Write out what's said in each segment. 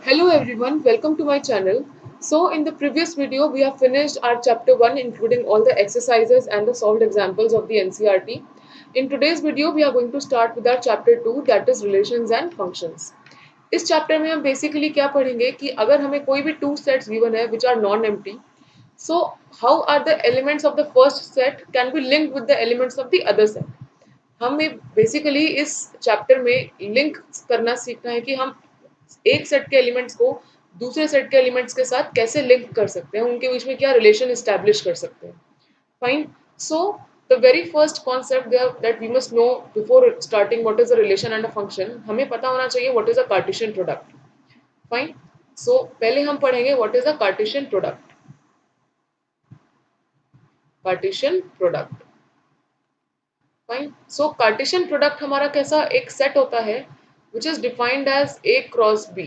Hello everyone, welcome to my channel. So in the previous video we have finished our chapter 1 including all the exercises and the solved examples of the NCERT. In today's video we are going to start with our chapter 2 that is relations and functions. इस chapter में हम basically क्या पढ़ेंगे कि अगर हमें कोई भी टू सेट्स गिवन है which are non empty so how are the elements of the first set can be linked with the elements of the other set. हमें बेसिकली इस चैप्टर में लिंक करना सीखना है कि हम एक सेट के एलिमेंट्स को दूसरे सेट के एलिमेंट्स के साथ कैसे लिंक कर सकते हैं, उनके बीच में क्या रिलेशन एस्टैब्लिश कर सकते हैं. Fine. So the very first concept that we must know before starting what is a relation and a function, हमें पता होना चाहिए what is a Cartesian product. Fine. So पहले हम पढ़ेंगे what is a Cartesian product. Cartesian product. Fine. So Cartesian product हमारा कैसा एक सेट होता है which is defined as A cross B.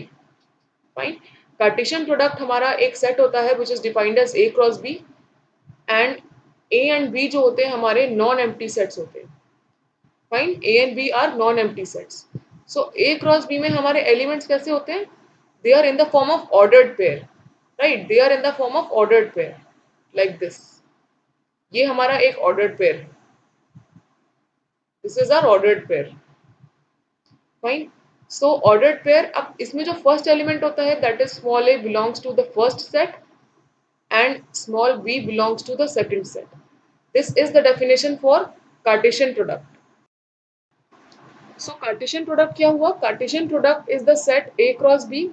Fine. Cartesian product हमारा एक सेट होता है which is defined as A cross B and A and B जो होते हैं हमारे नॉन एम्प्टी सेट्स होते हैं. Fine. A and B are non empty sets. So A cross B में हमारे एलिमेंट्स कैसे होते हैं? They are in the form of ordered pair. Right, they are in the form of ordered pair like this. ये हमारा एक ordered pair है. This is our ordered pair. Fine. So ordered pair. अब इसमें जो फर्स्ट एलिमेंट होता है that is small a belongs to the first set and small b belongs to the second set. This is the definition for Cartesian product. So Cartesian product क्या हुआ? Cartesian product is the set A cross B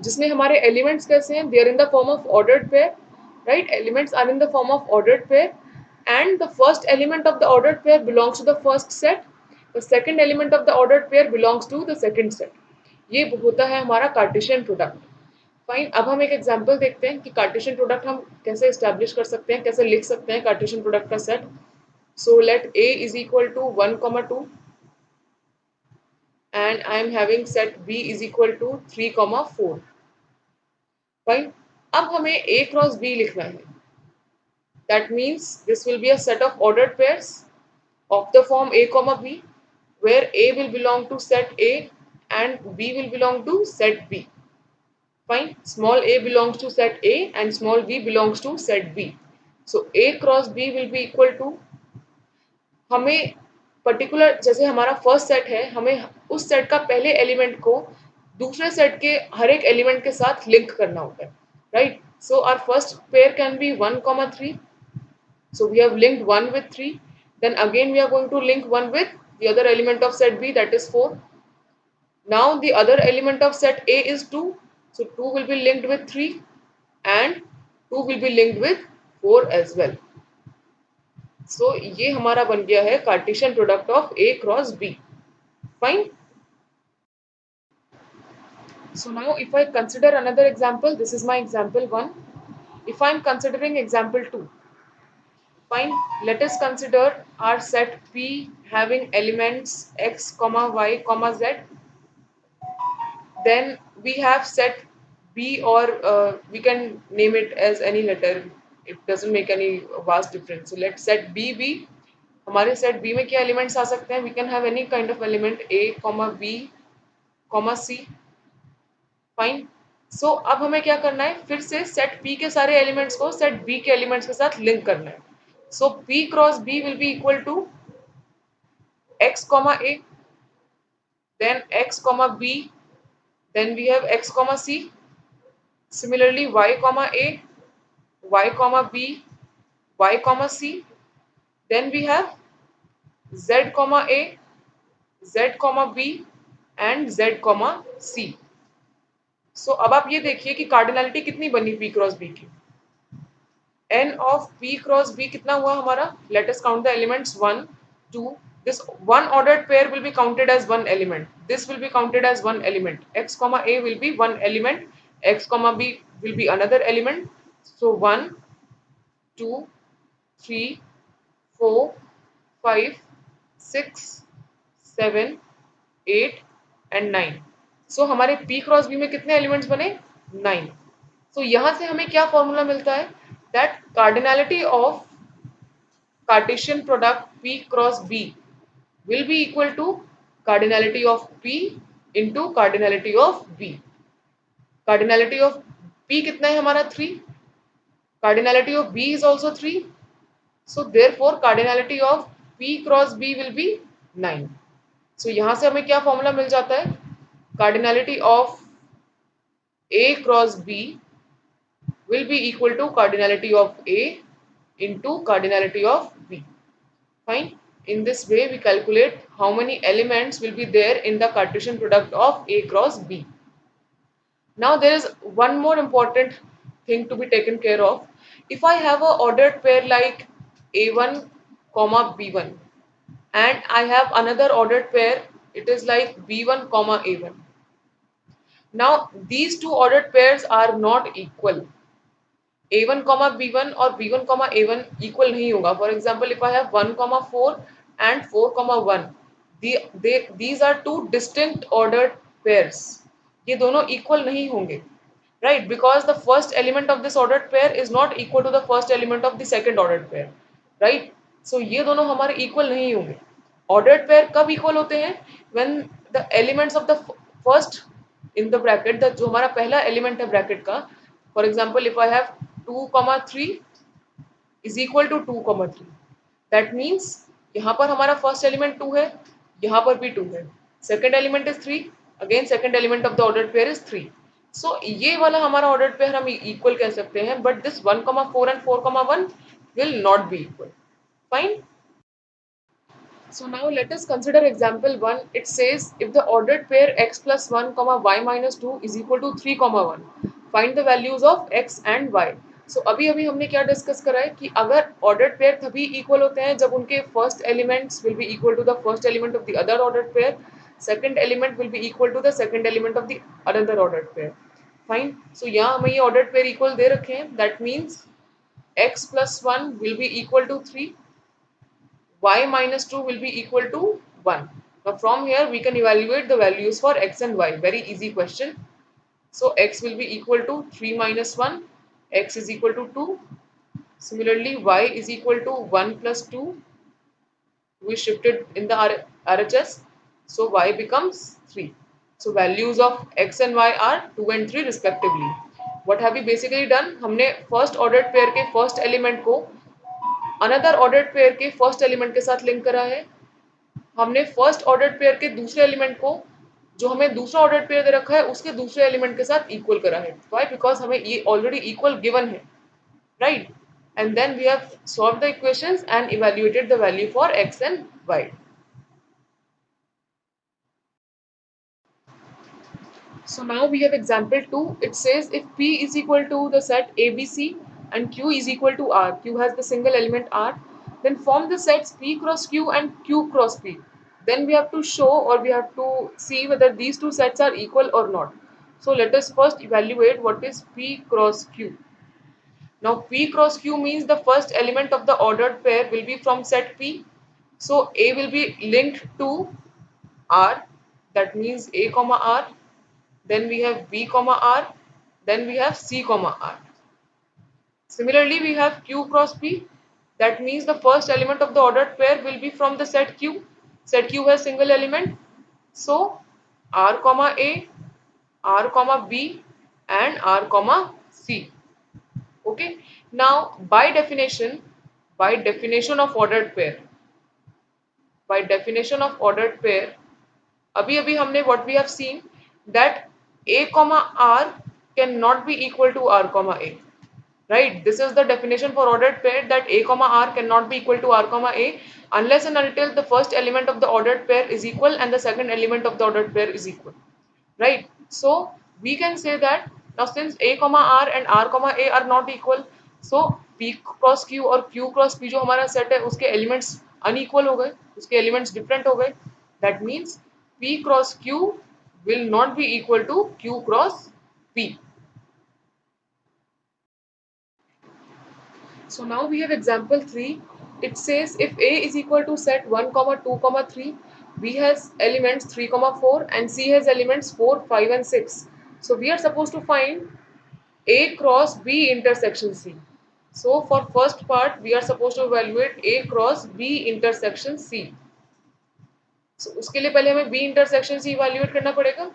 जिसमें हमारे elements कैसे हैं? They are in the form of ordered pair, right? Elements are in the form of ordered pair and the first element of the ordered pair belongs to the first set. The second element of the ordered pair belongs to the second set. ये होता है हमारा Cartesian product. Fine. अब हम एक example देखते हैं कि कार्टेशियन प्रोडक्ट हम कैसे एस्टैब्लिश कर सकते हैं, कैसे लिख सकते हैं कार्टेशियन प्रोडक्ट का set. So let A is equal to 1, 2 and I am having set B is equal to 3, 4. Fine. अब हमें ए क्रॉस बी लिखना है. That means this will be a set of ordered pairs of the form A comma B where A will belong to set A and B will belong to set B. Fine. Small a belongs to set A and small b belongs to set B. So A cross B will be equal to, हमें particular जैसे हमारा first set है, हमें उस set का पहले element को दूसरे सेट के हर एक एलिमेंट के साथ लिंक करना होता है. Right. So our first pair can be 1, 3. So we have linked 1 with 3. Then again we are going to link 1 with the other element of set B, that is 4. Now the other element of set A is 2. So 2 will be linked with 3 and 2 will be linked with 4 as well. So ये हमारा बन गया है Cartesian product of A cross B. Fine. So now if I consider another example, this is my example 1. If I am considering example 2, fine, let us consider our set P having elements x, y, z. Then we have set B, or we can name it as any letter. It doesn't make any vast difference. So let's set B be. हमारे set B में क्या elements आ सकते हैं? We can have any kind of element A, B, C. Fine. So अब हमें क्या करना है? फिर से सेट P के सारे एलिमेंट्स को सेट B के एलिमेंट्स के साथ लिंक करना है. So P cross B will be equal to x, A, then x, B, then we have x, C. Similarly, y, A, y, B, y, C. Then we have z, A, z, B and z, C. So अब आप ये देखिए कि cardinality कितनी बनी P cross B की. n of P cross B कितना हुआ हमारा? Let us count the elements 1, 2. This one ordered pair will be counted as one element. This will be counted as one element. X, A will be one element. X, B will be another element. So 1, 2, 3, 4, 5, 6, 7, 8 and 9. So हमारे P cross B में कितने elements बने? 9. So यहाँ से हमें क्या formula मिलता है? That cardinality of Cartesian product P cross B will be equal to cardinality of P into cardinality of B. Cardinality of P कितना है हमारा 3, cardinality of B is also 3, so therefore cardinality of P cross B will be 9. so यहाँ से हमें क्या formula मिल जाता है, cardinality of A cross B will be equal to cardinality of A into cardinality of B. Fine. In this way we calculate how many elements will be there in the Cartesian product of A cross B. Now there is one more important thing to be taken care of. If I have a ordered pair like A1 comma B1 and I have another ordered pair, it is like B1 comma A1. Now these two ordered pairs are not equal. A1 comma B1 और B1 comma A1 equal नहीं होगा. For example, if I have 1 comma 4 and 4 comma 1, these are two distinct ordered pairs. ये दोनों equal नहीं होंगे, right? Because the first element of this ordered pair is not equal to the first element of the second ordered pair, right? So ये दोनों हमारे equal नहीं होंगे. Ordered pair कब equal होते हैं? When the elements of the first in the bracket, the जो हमारा पहला element है bracket का, for example, if I have 2 comma 3 is equal to 2 comma 3, that means यहाँ पर हमारा first element 2 है, यहाँ पर भी 2 है, second element is 3, again second element of the ordered pair is 3. So ये वाला हमारा ordered pair हम equal कह सकते हैं, but this 1 comma 4 and 4 comma 1 will not be equal. Fine. So now let us consider example 1. It says if the ordered pair x plus 1 comma y minus 2 is equal to 3 comma 1, find the values of x and y. So अभी अभी हमने क्या discuss करा है कि अगर ordered pair तभी equal होते हैं जब उनके first elements will be equal to the first element of the other ordered pair, second element will be equal to the second element of the another ordered pair. Fine. So यहाँ हमें ये ordered pair equal दे रखे हैं. That means x plus 1 will be equal to 3, y minus 2 will be equal to 1. Now from here we can evaluate the values for x and y. Very easy question. So x will be equal to 3 minus 1, x is equal to 2. Similarly y is equal to 1 plus 2. We shifted in the RHS. So y becomes 3. So values of x and y are 2 and 3 respectively. What have we basically done? हमने first ordered pair के first element को another ordered pair के first element के साथ link करा है. हमने first ordered pair के दूसरे एलिमेंट को जो हमें दूसरा ऑर्डर्ड पेयर दे रखा है उसके दूसरे एलिमेंट के साथ इक्वल करा है. व्हाई? बिकॉज हमें ये ऑलरेडी इक्वल गिवन है, right? And then we have solve the equations and evaluated the value for x and y. So now we have example 2. It says if P is equal to the set ABC and Q is equal to R, Q has the single element R, then form the sets P cross Q and Q cross P. Then we have to show or we have to see whether these two sets are equal or not. So let us first evaluate what is P cross Q. Now P cross Q means the first element of the ordered pair will be from set P. So A will be linked to R, that means A comma R. Then we have B comma R, then we have C comma R. Similarly, we have Q cross P. That means the first element of the ordered pair will be from the set Q. Set Q has single element. So R comma A, R comma B and R comma C. Okay. Now by definition of ordered pair, अभी हमने what we have seen that A comma R cannot be equal to R comma A, right? This is the definition for ordered pair, that A comma R cannot be equal to R comma A unless and until the first element of the ordered pair is equal and the second element of the ordered pair is equal, right? So we can say that now since A comma R and R comma A are not equal, so P cross Q और Q cross P जो हमारा set है उसके elements unequal हो गए, उसके elements different हो गए. That means P cross Q will not be equal to Q cross P. So now we have example 3. It says if A is equal to set 1 comma 2 comma 3, B has elements 3 comma 4 and C has elements 4, 5 and 6. So we are supposed to find A cross B intersection C. So for first part we are supposed to evaluate A cross B intersection C. So उसके लिए पहले हमें B intersection C evaluate करना पड़ेगा.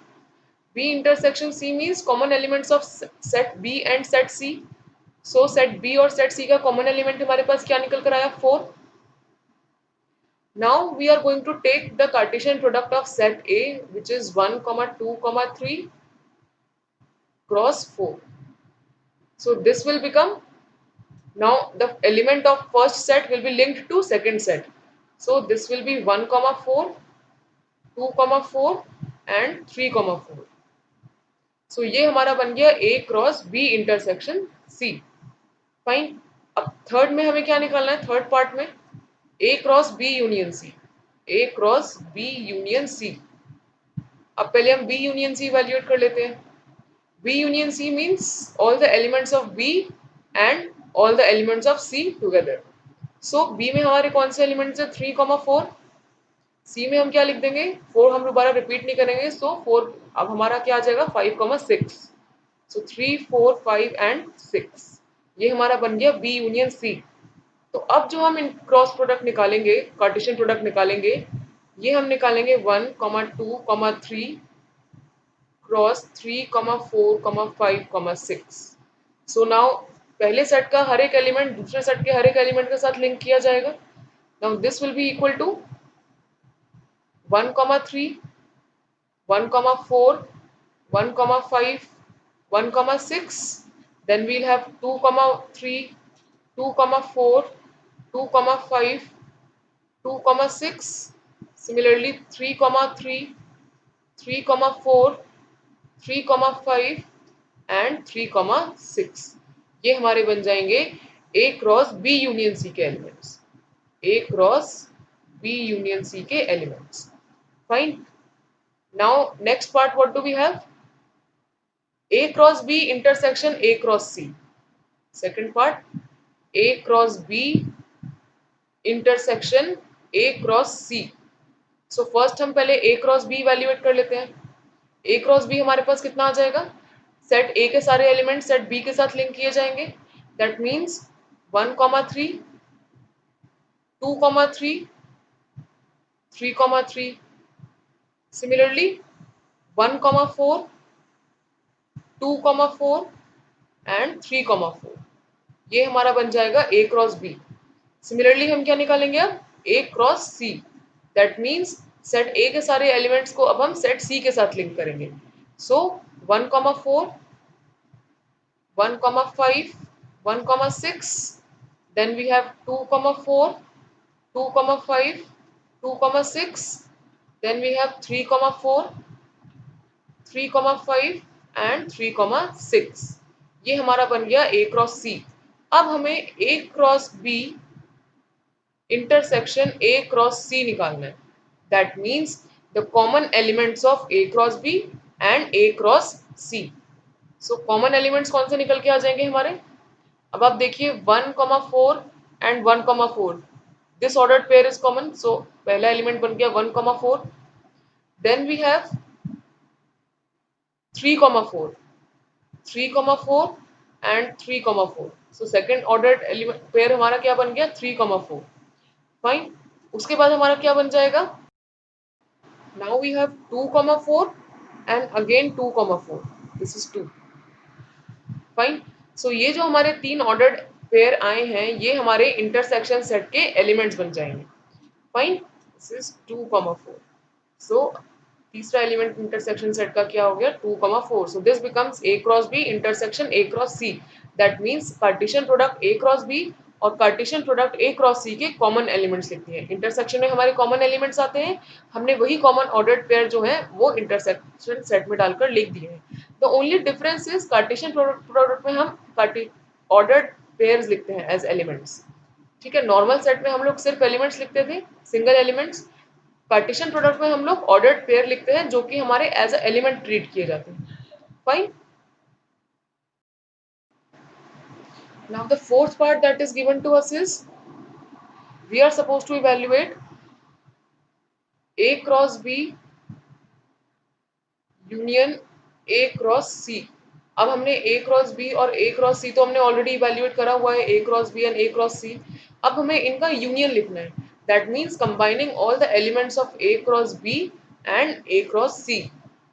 B intersection C means common elements of set B and set C. So set B और set C का common element हमारे पास क्या निकल कर आया 4. Now we are going to take the Cartesian product of set A which is 1, 2, 3 cross 4. So this will become, now the element of first set will be linked to second set. So this will be 1, 4, 2, 4 and 3, 4. So ये हमारा बन गया A cross B intersection C. Fine. अब third में हमें क्या निकालना है? थर्ड पार्ट में A cross B union C. A cross B union C. अब पहले हम B यूनियन C इवैल्यूएट कर लेते हैं. B union C means all the elements of B and all the elements of C together. So B में हमारे कौन से एलिमेंट्स है? 3, 4. C में हम क्या लिख देंगे? 4 हम दोबारा रिपीट नहीं करेंगे. सो 4 अब हमारा क्या आ जाएगा? 5, 6. सो 3, 4, 5 एंड 6. ये हमारा बन गया B यूनियन C. तो अब जो हम क्रॉस प्रोडक्ट निकालेंगे, कार्टेशियन प्रोडक्ट निकालेंगे, ये हम निकालेंगे 1, 2, 3 क्रॉस 3, 4, 5, 6. सो नाउ पहले सेट का हर एक एलिमेंट दूसरे सेट के हर एक एलिमेंट के साथ लिंक किया जाएगा. Now this will be equal to 1, 3, 1, 4, 1, 5, 1, 6. Then we'll have 2, 3, 2, 4, 2, 5, 2, 6. Similarly 3, 3, 3, 4, 3, 5 and 3, 6. ये हमारे बन जाएंगे A cross B union C के elements. A cross B union C के elements. Fine. Now next part what do we have? A cross B intersection A cross C. Second part A cross B intersection A cross C. So first हम पहले A cross B evaluate कर लेते हैं. A cross B हमारे पास कितना आ जाएगा? Set A के सारे एलिमेंट सेट B के साथ लिंक किए जाएंगे. That means 1, 3, 2, 3, 3, 3. Similarly 1, 4, 2, 4 and 3, 4. ये हमारा बन जाएगा A क्रॉस B. सिमिलरली हम क्या निकालेंगे अब? A cross C. That means set A के सारे एलिमेंट्स को अब हम सेट C के साथ लिंक करेंगे. So 1, 4, 1, 5, 1, 6. Then we have 2, 4, 2, 5, 2, 6. Then we have 3, 4, 3, 5 and 3, 6. ये हमारा बन गया A क्रॉस C. अब हमें A cross B intersection A cross C निकालना है. That means the common elements of A cross B and A cross C. So common elements कौन से निकल के आ जाएंगे हमारे? अब आप देखिए 1, 4 and 1, 4. This ordered pair is common. So पहला एलिमेंट बन गया 1, 4. Then we have 3, 4. 3, 4 and 3, 4. So second ordered element pair हमारा क्या बन गया? 3, 4. फाइन. उसके बाद हमारा क्या बन जाएगा? Now we have 2, 4 and again 2, 4. This is 2. Fine. So ये जो हमारे तीन ऑर्डर्ड पेयर आए हैं ये हमारे इंटरसेक्शन सेट के एलिमेंट्स बन जाएंगे. फाइन. This is 2, 4. सो तीसरा एलिमेंट इंटरसेक्शन सेट का क्या हो गया? 2, 4. So this becomes A cross B intersection A cross C. That means Cartesian product A cross B और Cartesian product A cross C के कॉमन एलिमेंट्स लिखती हैं. इंटरसेक्शन में हमारे कॉमन एलिमेंट्स आते हैं. हमने वही कॉमन ऑर्डर्ड पेयर जो है वो इंटरसेक्शन सेट में डालकर लिख दिए हैं. The only difference is Cartesian product में हम ऑर्डर्ड पेयर्स लिखते हैं एज एलिमेंट्स. ठीक है. नॉर्मल सेट में हम लोग सिर्फ एलिमेंट्स लिखते थे, सिंगल एलिमेंट्स. कार्टेशियन प्रोडक्ट में हम लोग ऑर्डर्ड पेयर लिखते हैं जो कि हमारे एज अ एलिमेंट ट्रीट किए जाते हैं. Fine. Now the fourth part that is given to us is we are supposed to evaluate A cross B union A cross C. अब हमने A क्रॉस B और A क्रॉस C तो हमने already evaluate करा हुआ है, A cross B and A cross C. अब हमें इनका यूनियन लिखना है. That means combining all the elements of A cross B and A cross C.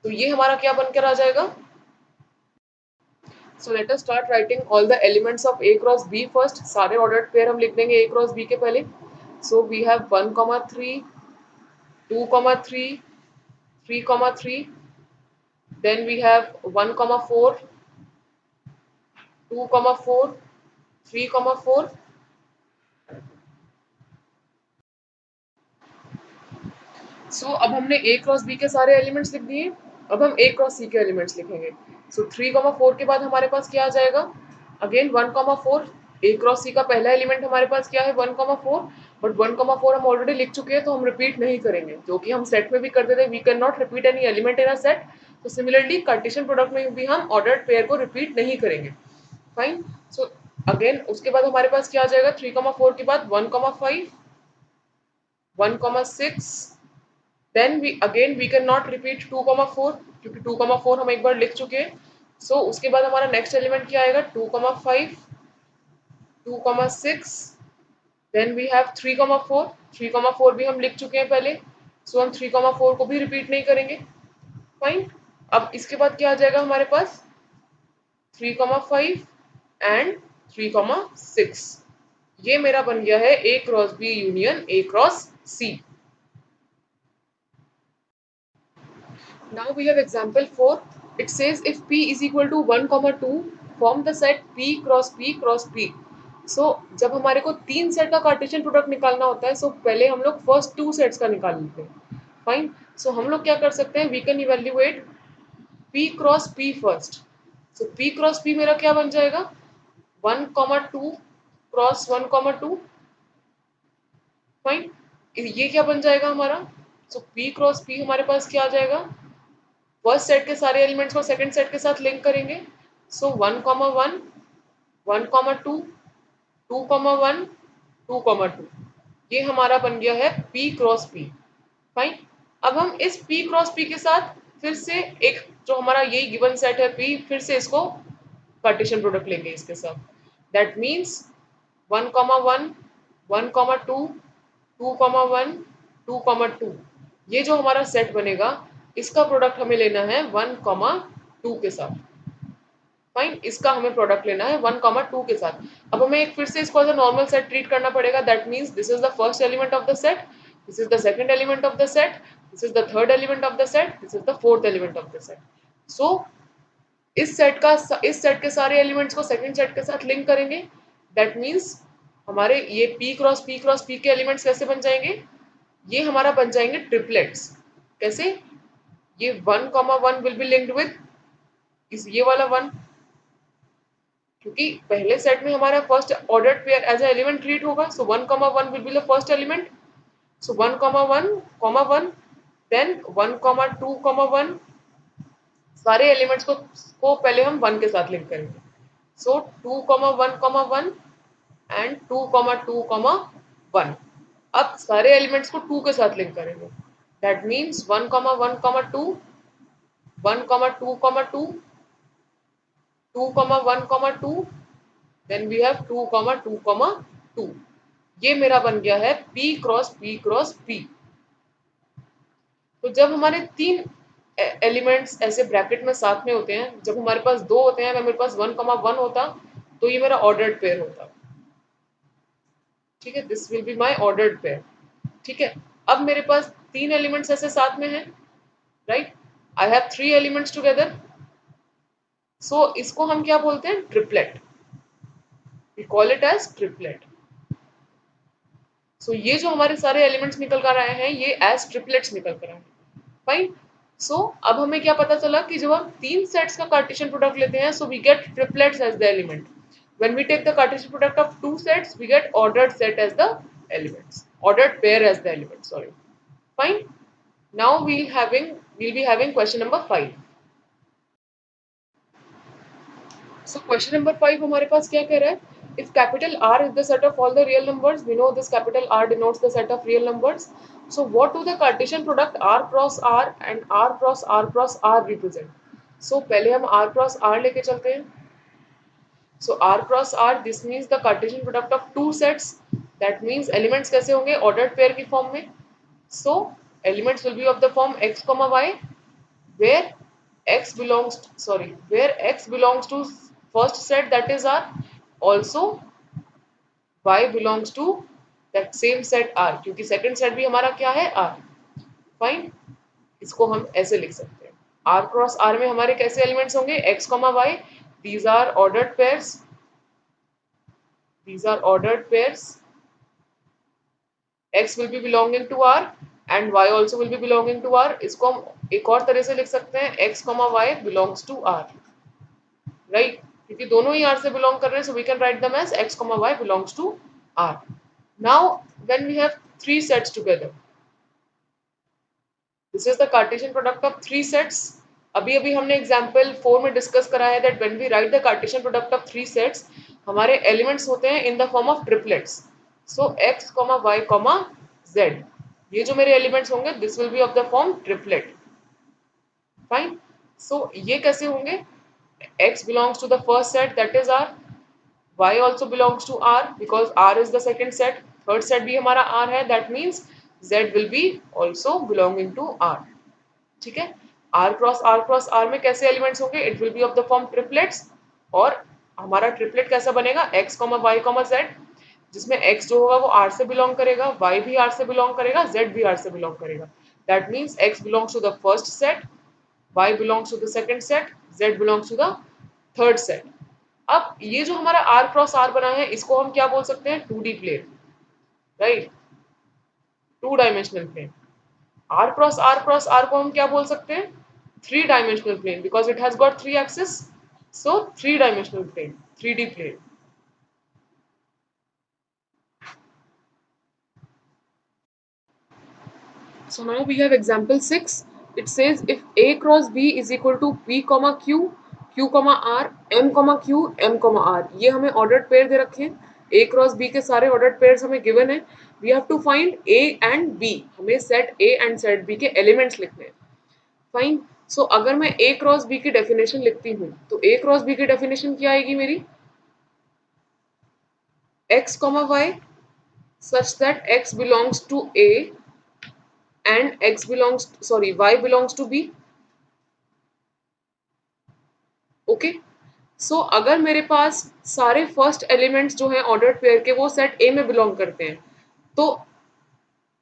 तो ये हमारा क्या बनकर आ जाएगा? So let us start writing all the elements of A cross B first. सारे ऑर्डर्ड पेयर हम लिख देंगे ए क्रॉस बी के पहले। So we have 1,3, 2,3, 3,3, then we have 1,4, 2,4, 3,4. So अब हमने ए क्रॉस बी के सारे एलिमेंट्स लिख दिए। अब हम ए क्रॉस सी के एलिमेंट्स लिखेंगे। सो 3,4 के बाद हमारे पास क्या आ जाएगा? अगेन 1,4। ए क्रॉस सी का पहला एलिमेंट हमारे पास क्या है? 1,4। बट 1,4 हम ऑलरेडी लिख चुके हैं तो हम रिपीट नहीं करेंगे, जो कि हम सेट में भी करते थे। We can not repeat any element in a set. तो सिमिलरली कार्टेशियन प्रोडक्ट में भी हम ऑर्डर्ड पेयर को रिपीट नहीं करेंगे। फाइन। सो अगेन उसके बाद हमारे पास क्या आ जाएगा? 3,4 के बाद 1,5, 1,6। Then we can not repeat 2,4 क्योंकि 2,4 हम एक बार लिख चुके हैं। सो उसके बाद हमारा नेक्स्ट एलिमेंट क्या आएगा? 2,5, 2,6। Then we have 3,4। 3,4 भी हम लिख चुके हैं पहले। सो हम 3,4 को भी रिपीट नहीं करेंगे। फाइन। अब इसके बाद क्या आ जाएगा हमारे पास? 3,5 एंड 3,6। ये मेरा बन गया है A cross B union A cross C. Now we have example 4. It says if P is equal to 1, 2, form the set P cross P cross P. So जब हमारे को तीन सेट का कार्टेशियन प्रोडक्ट निकालना होता है, पहले हम लोग फर्स्ट टू सेट्स का निकाल लेते हैं। फाइन। सो हम लोग क्या कर सकते हैं? We can evaluate P cross P first. So P cross P मेरा क्या बन जाएगा? 1, 2 क्रॉस 1, 2। फाइन। ये क्या बन जाएगा हमारा? सो P क्रॉस P हमारे पास क्या आ जाएगा? फर्स्ट सेट के सारे एलिमेंट्स को सेकंड सेट के साथ लिंक करेंगे। सो 1, 1, 1, 2, 2, 1, 2, 2। ये हमारा बन गया है P क्रॉस P। फाइन। अब हम इस P क्रॉस P के साथ फिर से एक जो हमारा यही गिवन सेट है P, फिर से इसको कार्टेशियन प्रोडक्ट लेंगे इसके साथ। That means 1, 1, 1, 2, 2, 1, 2, 2। ये जो हमारा सेट बनेगा इसका प्रोडक्ट हमें लेना है 1, 2 के साथ। फाइन। इसका हमें प्रोडक्ट लेना है 1, 2 के साथ। अब हमें एक फिर से इसको as a normal set treat करना पड़ेगा। That means this is the first element of the set, this is the second element of the set, this is the third element of the set, this is the fourth element of the set. So इस set के सारे elements को second set के साथ link करेंगे। That means हमारे ये P cross P के एलिमेंट्स कैसे बन जाएंगे? ये हमारा बन जाएंगे ट्रिपलेट्स। कैसे? ये 1, 1 विल बी लिंक्ड विद इस ये वाला 1, क्योंकि पहले सेट में हमारा first ordered pair as a element treat होगा। So 1, 1 will be the first element. So 1, 1, then 1, 2, 1। सारे एलिमेंट्स को पहले हम 1 के साथ लिंक करेंगे। सो 2, 1, 1 एंड 2, 2, 1। अब सारे एलिमेंट्स को 2 के साथ लिंक करेंगे। That means 1, 1, 2, 1, 2, 2, 2, 1, 2, then we have 2, 2, 2। ये मेरा बन गया है P cross P cross P। तो जब हमारे तीन एलिमेंट्स ऐसे ब्रैकेट में साथ में होते हैं, जब हमारे पास दो होते हैं, अगर मेरे पास 1, 1 होता तो ये मेरा ऑर्डर्ड पेयर होता। ठीक है, this will be my ordered pair. ठीक है। अब मेरे पास तीन एलिमेंट्स ऐसे साथ में हैं, right? I have 3 elements together. So इसको हम क्या बोलते हैं? Triplet. We call it as triplet. So ये जो हमारे सारे एलिमेंट्स निकल कर आए हैं, ये एज ट्रिपलेट्स निकल कर आए हैं। फाइन। सो अब हमें क्या पता चला कि जब हम तीन सेट्स का कार्टेशियन प्रोडक्ट लेते हैं, so we get triplets as the element. When we take the Cartesian product of two sets, we get ordered set as the elements, ordered pair as the element, sorry. Fine. Now we'll be having question number 5. So question number 5 हमारे पास क्या कह रहा है? If capital R is the set of all the real numbers, we know this capital R denotes the set of real numbers. So what do the Cartesian product R cross R and R cross R cross R represent? So पहले हम R cross R लेके चलते हैं। So R cross R, this means the Cartesian product of two sets. That means elements कैसे होंगे? Ordered pair की form में. So elements will be of the form x, y where where x belongs to first set, that is R, also y belongs to that same set R, क्योंकि second set भी हमारा क्या है R। Fine, इसको हम ऐसे लिख सकते हैं, R क्रॉस R में हमारे कैसे एलिमेंट्स होंगे, x comma y, these are ordered pairs, these are ordered pairs, x will be belonging to R and y also will be belonging to R। इसको हम एक और तरह से लिख सकते हैं, x y belongs to R, right, क्योंकि दोनों ही R से बिलोंग कर रहे हैं, so we can write them as x y belongs to R। Now when we have three sets together, this is the Cartesian product of three sets। अभी अभी हमने example 4 में डिस्कस करा है that when we write the Cartesian product of three sets, हमारे elements होते हैं in the form of triplets। So x, y, z, ये जो मेरे एलिमेंट्स होंगे this will be of the form triplet। Fine, so ये कैसे होंगे, x belongs to the first set, that is R, y also belongs to R because R is the second set, third set भी हमारा R है, that means z will be also belonging to R। ठीक है, R cross R में कैसे elements होंगे, it will be of the form triplets, और हमारा ट्रिपलेट कैसा बनेगा, x, y, z, जिसमें x जो होगा वो R से बिलोंग करेगा, y भी R से बिलोंग करेगा, z भी R से बिलोंग करेगा। That means x belongs to the first set, y belongs to the second set, z belongs to the third set। अब ये जो हमारा R क्रॉस R बना है, इसको हम क्या बोल सकते हैं, 2D plane, right, two dimensional plane. R cross R को हम क्या बोल सकते हैं, 3 dimensional plane, because it has got 3 axis, so 3 dimensional plane, 3D plane. So now we have example 6. It says if A cross B is equal to P, Q, Q, R, M, Q, M, R। ये हमें ordered pair दे रखे हैं, A cross B के सारे ordered pairs हमें given है। We have to find A and B, हमें set A and set B के एलिमेंट्स लिखने हैं। फाइन, सो अगर मैं A क्रॉस B की डेफिनेशन लिखती हूँ, तो A क्रॉस B की डेफिनेशन क्या आएगी मेरी, x, y such that x belongs to A and y belongs to B। Okay, so अगर मेरे पास सारे फर्स्ट एलिमेंट्स जो हैं ऑर्डर्ड पेयर के वो सेट ए में बिलोंग करते हैं, तो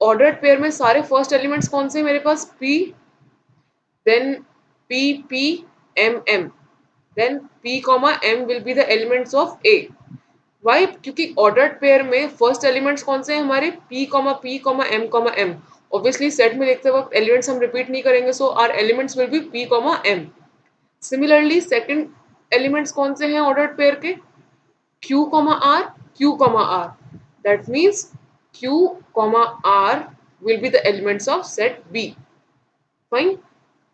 ऑर्डर्ड पेयर में सारे फर्स्ट एलिमेंट्स कौन से हैं मेरे पास, P, then P M M, then P M will be the elements of A। Why, क्योंकि ऑर्डर्ड पेयर में फर्स्ट एलिमेंट्स कौन से हैं हमारे, P M M। Obviously set में लिखते वक्त एलिमेंट्स हम रिपीट नहीं करेंगे, so our elements will be P M। Similarly second elements कौन से हैं ऑर्डर्ड पेयर के, Q, R, that means Q, R will be the elements of set B। Fine,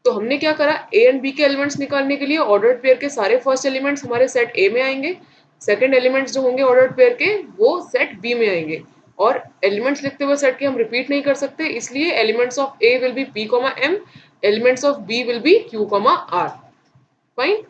तो हमने क्या करा, A एंड B के एलिमेंट्स निकालने के लिए ऑर्डर्ड पेयर के सारे फर्स्ट एलिमेंट्स हमारे सेट A में आएंगे, सेकंड एलिमेंट्स जो होंगे ऑर्डर्ड पेयर के वो सेट B में आएंगे, और एलिमेंट्स लिखते हुए सेट के हम रिपीट नहीं कर सकते, इसलिए elements of A will be P, M, elements of B will B Q, R। Fine,